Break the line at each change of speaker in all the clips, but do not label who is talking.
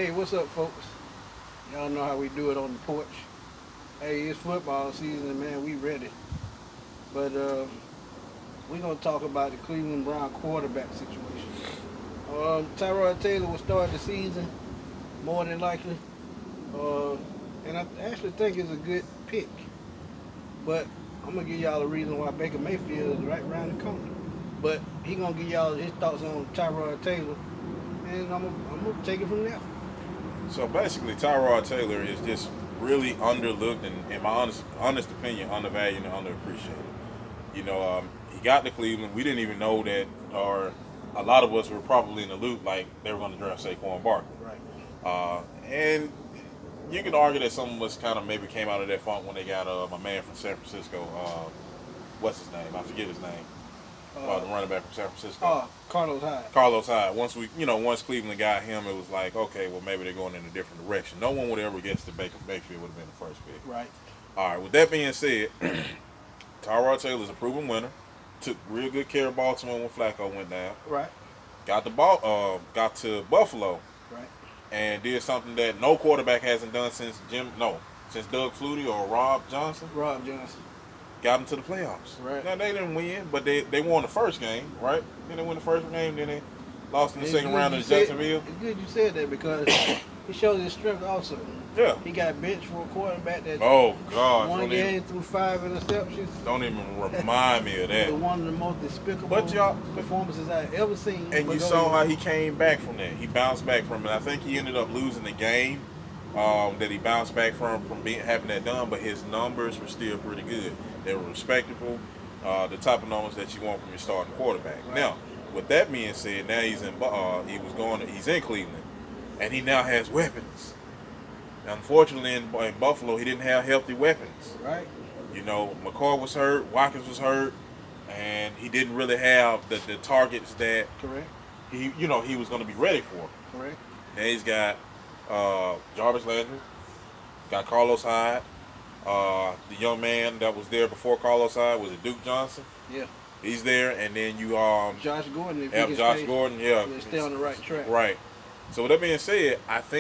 Hey, what's up, folks? Y'all know how we do it on the porch. Hey, it's football season, man. We ready. But we're going to talk about the Cleveland Brown quarterback situation. Tyrod Taylor will start the season, more than likely. Uh, and I actually think it's a good pick. But I'm going to give y'all a reason why Baker Mayfield is right around the corner. But he going to give y'all his thoughts on Tyrod Taylor. And I'm going to take it from there.
So basically, Tyrod Taylor is just really underlooked and, in my honest opinion, undervalued and underappreciated. He got to Cleveland. We didn't even know that, or a lot of us were probably in the loop like they were going to draft Saquon Barkley.
Right.
And you could argue that some of us kind of maybe came out of that funk when they got my man from San Francisco. What's his name? I forget his name. The running back from San Francisco.
Carlos Hyde.
Carlos Hyde. Once Cleveland got him, it was like, okay, well, maybe they're going in a different direction. No one would ever guess that Baker Mayfield would have been the first pick.
Right.
All right. With that being said, Tyrod Taylor's a proven winner. Took real good care of Baltimore when Flacco went down.
Right.
Got to Buffalo.
Right.
And did something that no quarterback hasn't done since Doug Flutie or Rob Johnson.
Rob Johnson.
Got them to the playoffs.
Right.
Now, they didn't win, but they won the first game, right? Then they won the first game, then they lost in the second round in Jacksonville.
It's good you said that because he showed his strength also.
Yeah.
He got benched for a quarterback that
one
game threw 5 interceptions.
Don't even remind me of that.
One of the most despicable performances I've ever seen.
And you saw how he came back from that. He bounced back from it. I think he ended up losing the game that he bounced back from having that done, but his numbers were still pretty good. They were respectable, the type of numbers that you want from your starting quarterback. Right. Now, with that being said, now he's in Cleveland, and he now has weapons. Unfortunately, in Buffalo, he didn't have healthy weapons.
Right.
McCoy was hurt, Watkins was hurt, and he didn't really have the targets that he was going to be ready for.
Correct.
Now he's got Jarvis Landry, got Carlos Hyde. The young man that was there before Carlos Hyde was Duke Johnson.
Yeah.
He's there, and then you
Josh Gordon.
Gordon. Yeah.
Stay on the right track.
Right. So with that being said, let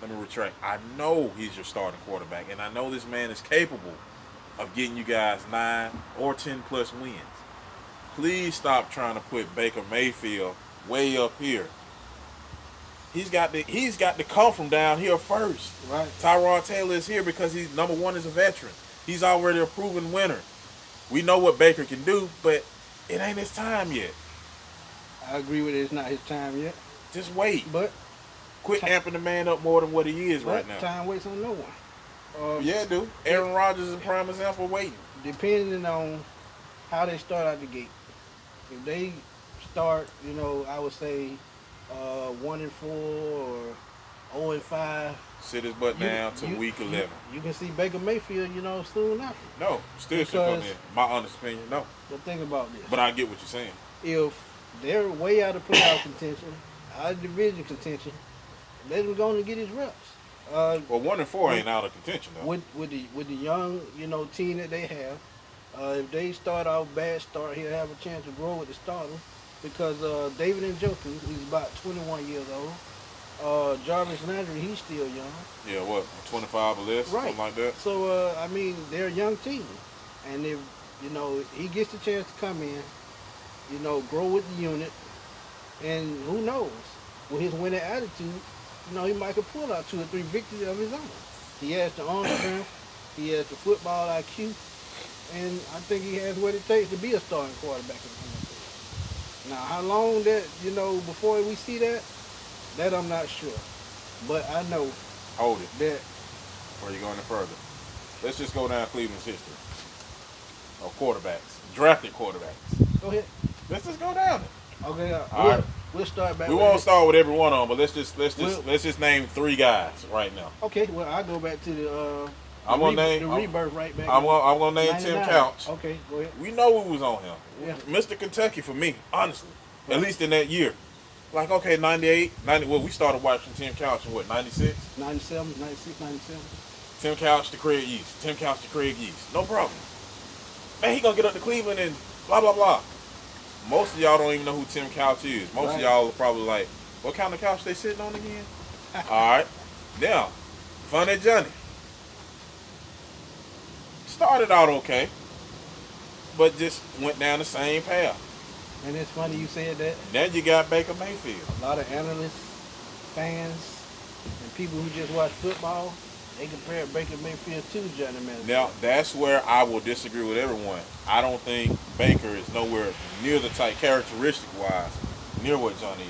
me retract. I know he's your starting quarterback, and I know this man is capable of getting you guys 9 or 10 plus wins. Please stop trying to put Baker Mayfield way up here. He's got to come from down here first.
Right.
Tyrod Taylor is here because he's number one as a veteran. He's already a proven winner. We know what Baker can do, but it ain't his time yet.
I agree with it. It's not his time yet.
Just wait.
But
quit amping the man up more than what he is right now.
Time waits on no one.
Yeah, dude. Aaron Rodgers is a prime example of waiting.
Depending on how they start out the gate. If they start, I would say 1-4 or 0-5.
Sit his butt down to week 11.
You can see Baker Mayfield, soon after.
No, still should come in. My honest opinion, no.
But think about this.
But I get what you're saying.
If they're way out of playoff contention, out of division contention, let him go and get his reps.
Well, 1-4 ain't out of contention though.
With the young, team that they have, if they start off bad start, he'll have a chance to grow with the starter. Because David Njoku, he's about 21 years old. Jarvis Landry, he's still young.
Yeah, what, 25 or less,
right.
Something like that?
So, they're a young team. And if, he gets the chance to come in, grow with the unit, and who knows, with his winning attitude, he might could pull out 2 or 3 victories of his own. He has the arm strength, he has the football IQ, and I think he has what it takes to be a starting quarterback in the NFL. Now, how long that, before we see that I'm not sure. But I know.
Hold it.
That.
Or are you going any further? Let's just go down Cleveland's history of quarterbacks, drafted quarterbacks.
Go ahead.
Let's just go down it.
Okay.
All right.
We'll start back.
We won't start with every one of them, but let's just name 3 guys right now.
Okay. Well, I'll go back to the rebirth right back.
I'm gonna name
99.
Tim Couch.
Okay, go ahead.
We know who was on him.
Yeah.
Mr. Kentucky for me, honestly. Right. At least in that year. Like, okay, 98, 90. Well, we started watching Tim Couch in what, 96?
97, 96, 97.
Tim Couch to Craig Yeast. Tim Couch to Craig Yeast. No problem. Man, he gonna get up to Cleveland and blah, blah, blah. Most of y'all don't even know who Tim Couch is. Most of y'all are probably like, What kind of couch they sitting on again? All right. Now, Funny Johnny started out okay, but just went down the same path.
And it's funny you said that.
Now you got Baker Mayfield.
A lot of analysts, fans, and people who just watch football, they compare Baker Mayfield to Johnny Manziel.
Now, that's where I will disagree with everyone. I don't think Baker is nowhere near the type, characteristic-wise, near what Johnny is.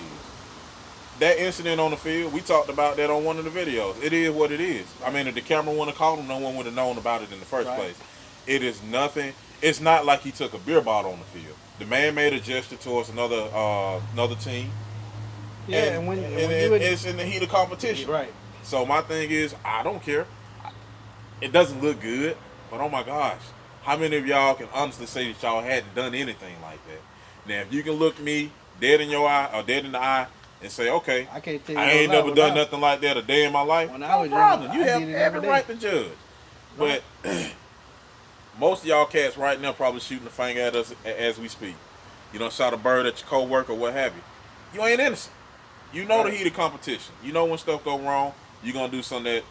That incident on the field, we talked about that on one of the videos. It is what it is. I mean, if the camera wouldn't have caught him, no one would have known about it in the first place. It is nothing. It's not like he took a beer bottle on the field. The man made a gesture towards another team.
Yeah, and
it's in the heat of competition.
Right.
So my thing is, I don't care. It doesn't look good, but oh my gosh, how many of y'all can honestly say that y'all hadn't done anything like that? Now, if you can look me dead in your eye or dead in the eye and say, okay,
I can't tell you
I ain't never done nothing like that a day in my life, no problem. You have every right to judge. But most of y'all cats right now probably shooting the finger at us as we speak. You don't shot a bird at your coworker or what have you. You ain't innocent. You know the heat of competition. You know when stuff go wrong, you're going to do something that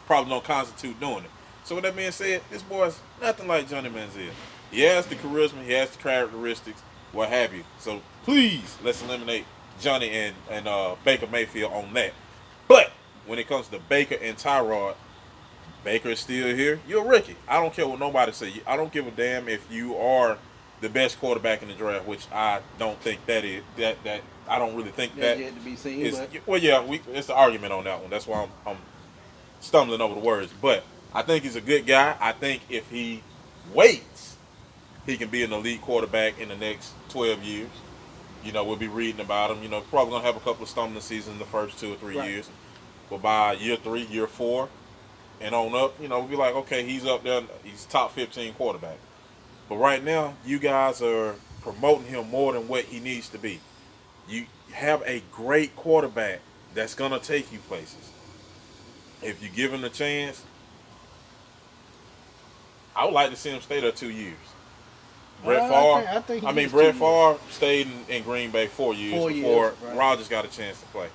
probably don't constitute doing it. So with that being said, this boy's nothing like Johnny Manziel. He has the charisma, he has the characteristics, what have you. So please, let's eliminate Johnny and Baker Mayfield on that. But when it comes to Baker and Tyrod, Baker is still here. You're a rookie. I don't care what nobody say. I don't give a damn if you are the best quarterback in the draft, which I don't think that is. That I don't really think
That's
that
yet to be seen.
is. Well, yeah, it's the argument on that one. That's why I'm stumbling over the words. But I think he's a good guy. I think if he waits, he can be an elite quarterback in the next 12 years. You know, we'll be reading about him. You know, probably going to have a couple of stumbling seasons in the first 2 or 3 years. But by year 3, year 4, and on up, you know, we'll be like, okay, he's up there. He's top 15 quarterback. But right now, you guys are promoting him more than what he needs to be. You have a great quarterback that's going to take you places. If you give him a chance, I would like to see him stay there 2 years. Brett Favre. Brett Favre stayed in Green Bay 4 years before Rodgers got a chance to play.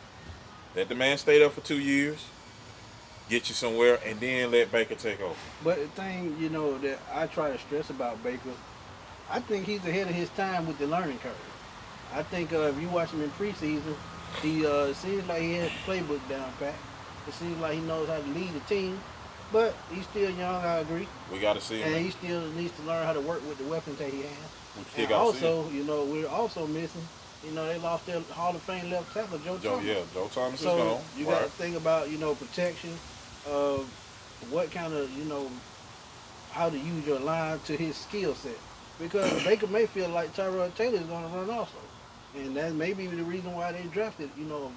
Let the man stay there for 2 years, get you somewhere, and then let Baker take over.
But the thing, you know, that I try to stress about Baker, I think he's ahead of his time with the learning curve. I think if you watch him in preseason, he seems like he has the playbook down pat. It seems like he knows how to lead the team. But he's still young, I agree.
We got to see him.
And he still needs to learn how to work with the weapons that he has.
We
and also, you know, we're also missing, you know, they lost their Hall of Fame left tackle, Joe Thomas.
Yeah, Joe Thomas is
gone.
So
you got to think about, you know, protection of what kind of, you know, how to use your line to his skill set. Because Baker Mayfield, like Tyrod Taylor, is going to run also. And that may be the reason why they drafted, you know, a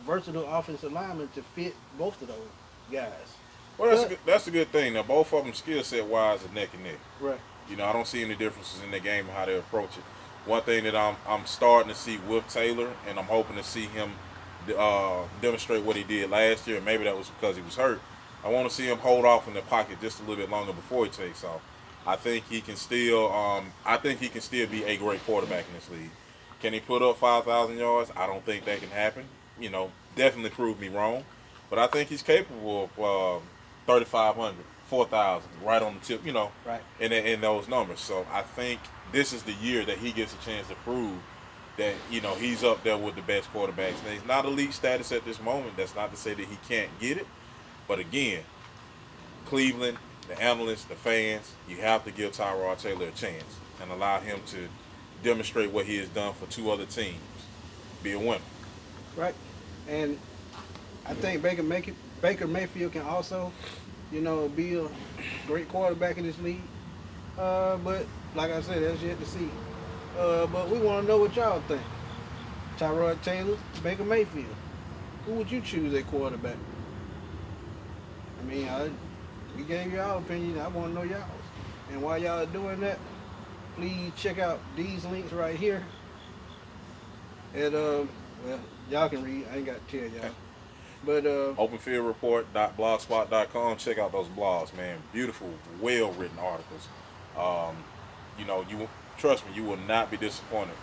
versatile offensive lineman to fit both of those guys.
Well, that's a good thing. Now, both of them skill set wise are neck and neck.
Right.
You know, I don't see any differences in their game and how they approach it. One thing that I'm starting to see with Taylor, and I'm hoping to see him demonstrate what he did last year, and maybe that was because he was hurt. I want to see him hold off in the pocket just a little bit longer before he takes off. I think he can still. Be a great quarterback in this league. Can he put up 5,000 yards? I don't think that can happen. You know, definitely prove me wrong, but I think he's capable of 3,500, 4,000, right on the tip. You know,
right
in those numbers. So I think this is the year that he gets a chance to prove that, you know, he's up there with the best quarterbacks. Now, he's not elite status at this moment. That's not to say that he can't get it, but again, Cleveland, the analysts, the fans, you have to give Tyrod Taylor a chance and allow him to demonstrate what he has done for 2 other teams. Be a winner.
Right. And I think Baker Mayfield can also, you know, be a great quarterback in this league. But like I said, that's yet to see. But we want to know what y'all think. Tyrod Taylor, Baker Mayfield. Who would you choose at quarterback? I mean, we gave you our opinion. I want to know y'all's. And while y'all are doing that, please check out these links right here. And well, y'all can read. I ain't got to tell y'all. But
openfieldreport.blogspot.com. Check out those blogs, man. Beautiful, well-written articles. You know, trust me, you will not be disappointed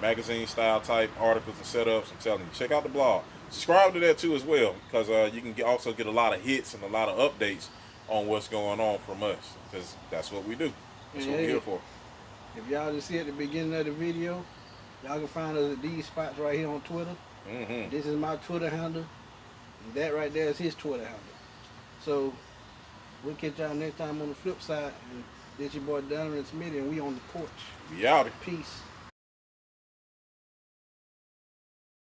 magazine style type articles and setups. I'm telling you, check out the blog. Subscribe to that too as well, because you can also get a lot of hits and a lot of updates on what's going on from us, because that's what we do. That's what we're here for.
If y'all just see at the beginning of the video, y'all can find us at these spots right here on Twitter.
Mm-hmm.
This is my Twitter handle, and that right there is his Twitter handle. So we'll catch y'all next time on the flip side. And this your boy Donovan Smitty, and we on the porch.
We out.
Peace.